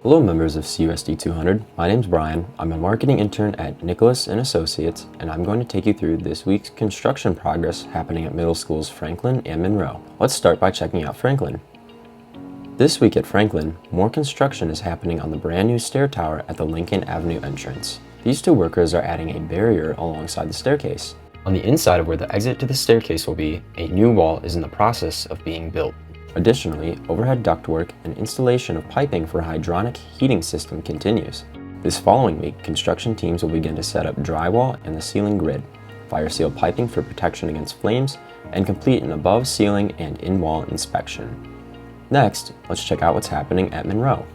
Hello members of CUSD 200, my name's Brian. I'm a marketing intern at Nicholas & Associates, and I'm going to take you through this week's construction progress happening at middle schools Franklin and Monroe. Let's start by checking out Franklin. This week at Franklin, more construction is happening on the brand new stair tower at the Lincoln Avenue entrance. These two workers are adding a barrier alongside the staircase. On the inside of where the exit to the staircase will be, a new wall is in the process of being built. Additionally, overhead ductwork and installation of piping for a hydronic heating system continues. This following week, construction teams will begin to set up drywall and the ceiling grid, fire seal piping for protection against flames, and complete an above ceiling and in-wall inspection. Next, let's check out what's happening at Monroe.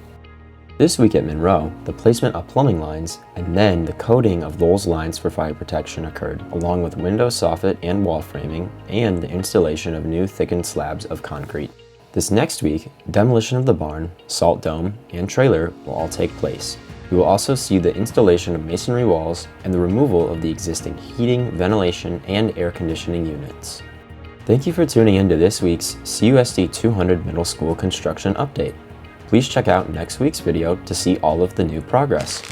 This week at Monroe, the placement of plumbing lines and then the coating of those lines for fire protection occurred, along with window soffit and wall framing and the installation of new thickened slabs of concrete. This next week, demolition of the barn, salt dome, and trailer will all take place. We will also see the installation of masonry walls and the removal of the existing heating, ventilation, and air conditioning units. Thank you for tuning in to this week's CUSD 200 Middle School Construction Update. Please check out next week's video to see all of the new progress.